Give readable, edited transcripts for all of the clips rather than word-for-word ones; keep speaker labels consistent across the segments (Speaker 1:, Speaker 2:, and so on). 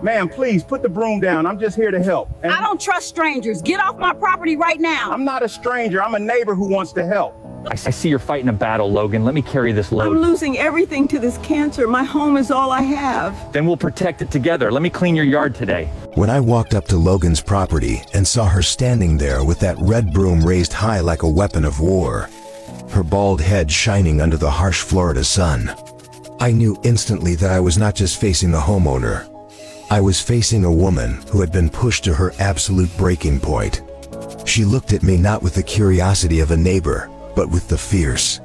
Speaker 1: Ma'am, please put the broom down. I'm just here to help. And
Speaker 2: I don't trust strangers. Get off my property right now.
Speaker 1: I'm not a stranger. I'm a neighbor who wants to help.
Speaker 3: I see you're fighting a battle, Logan. Let me carry this
Speaker 4: I'm
Speaker 3: load.
Speaker 4: losing everything to this cancer. My home is all I have.
Speaker 3: Then we'll protect it together. Let me clean your yard today.
Speaker 5: When I walked up to Logan's property and saw her standing there with that red broom raised high like a weapon of war, her bald head shining under the harsh Florida sun, I knew instantly that I was not just facing a homeowner. I was facing a woman who had been pushed to her absolute breaking point. She looked at me not with the curiosity of a neighbor, but with the fierce,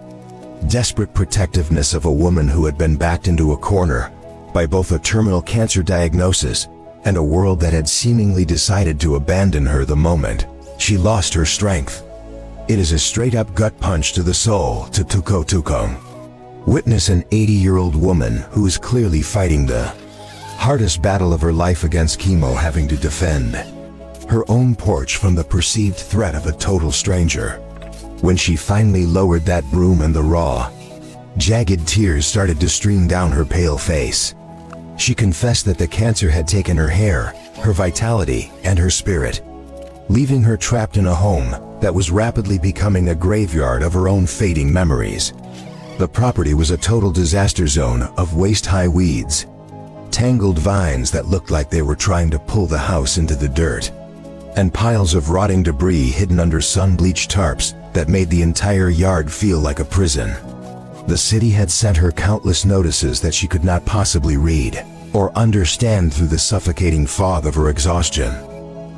Speaker 5: desperate protectiveness of a woman who had been backed into a corner by both a terminal cancer diagnosis and a world that had seemingly decided to abandon her the moment she lost her strength. It is a straight-up gut punch to the soul to Tuko Tukong. Witness an 80-year-old woman who is clearly fighting the hardest battle of her life against chemo, having to defend her own porch from the perceived threat of a total stranger. When she finally lowered that broom and the raw, jagged tears started to stream down her pale face, she confessed that the cancer had taken her hair, her vitality, and her spirit, leaving her trapped in a home that was rapidly becoming a graveyard of her own fading memories. The property was a total disaster zone of waist-high weeds, tangled vines that looked like they were trying to pull the house into the dirt, and piles of rotting debris hidden under sun-bleached tarps that made the entire yard feel like a prison. The city had sent her countless notices that she could not possibly read or understand through the suffocating fog of her exhaustion.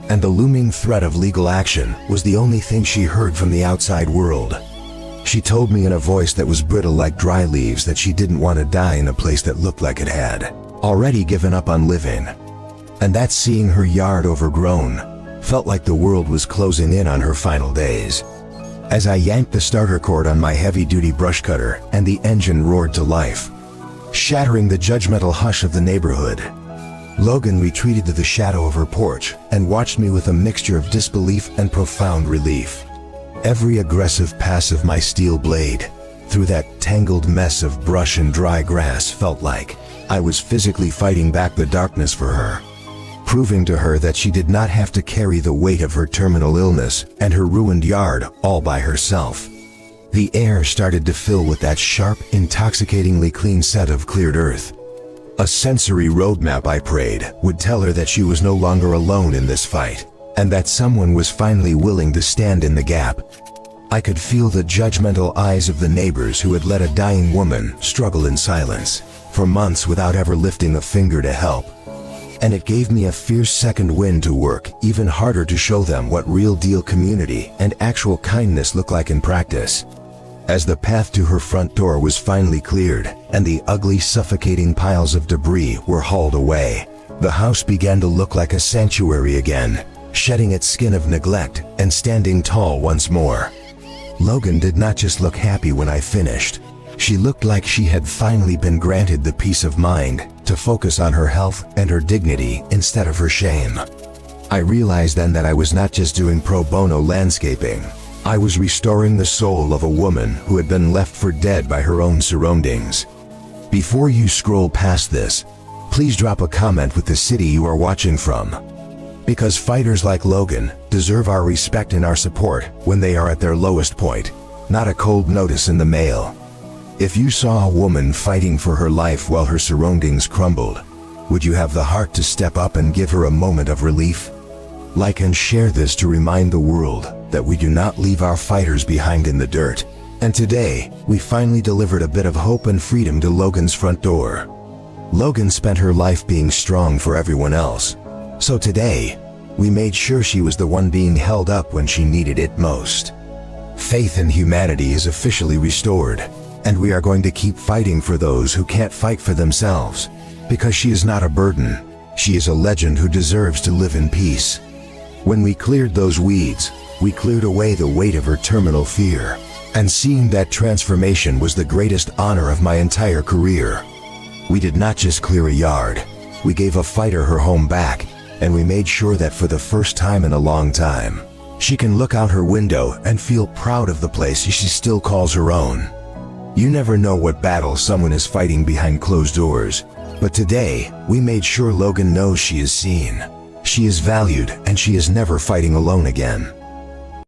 Speaker 5: And the looming threat of legal action was the only thing she heard from the outside world. She told me in a voice that was brittle like dry leaves that she didn't want to die in a place that looked like it had already given up on living, and that seeing her yard overgrown felt like the world was closing in on her final days. As I yanked the starter cord on my heavy-duty brush cutter and the engine roared to life, shattering the judgmental hush of the neighborhood, Logan retreated to the shadow of her porch and watched me with a mixture of disbelief and profound relief. Every aggressive pass of my steel blade through that tangled mess of brush and dry grass felt like I was physically fighting back the darkness for her, proving to her that she did not have to carry the weight of her terminal illness and her ruined yard all by herself. The air started to fill with that sharp, intoxicatingly clean scent of cleared earth. A sensory roadmap, I prayed, would tell her that she was no longer alone in this fight, and that someone was finally willing to stand in the gap. I could feel the judgmental eyes of the neighbors who had let a dying woman struggle in silence for months without ever lifting a finger to help. And it gave me a fierce second wind to work even harder to show them what real deal community and actual kindness look like in practice. As the path to her front door was finally cleared and the ugly, suffocating piles of debris were hauled away, the house began to look like a sanctuary again, shedding its skin of neglect and standing tall once more. Logan did not just look happy when I finished. She looked like she had finally been granted the peace of mind to focus on her health and her dignity instead of her shame. I realized then that I was not just doing pro bono landscaping. I was restoring the soul of a woman who had been left for dead by her own surroundings. Before you scroll past this, please drop a comment with the city you are watching from, because fighters like Logan deserve our respect and our support when they are at their lowest point, not a cold notice in the mail. If you saw a woman fighting for her life while her surroundings crumbled, would you have the heart to step up and give her a moment of relief? Like and share this to remind the world that we do not leave our fighters behind in the dirt. And today, we finally delivered a bit of hope and freedom to Logan's front door. Logan spent her life being strong for everyone else. So today, we made sure she was the one being held up when she needed it most. Faith in humanity is officially restored, and we are going to keep fighting for those who can't fight for themselves, because she is not a burden. She is a legend who deserves to live in peace. When we cleared those weeds, we cleared away the weight of her terminal fear, and seeing that transformation was the greatest honor of my entire career. We did not just clear a yard, we gave a fighter her home back, and we made sure that for the first time in a long time, she can look out her window and feel proud of the place she still calls her own. You never know what battle someone is fighting behind closed doors, But today, we made sure Logan knows she is seen. She is valued and she is never fighting alone again.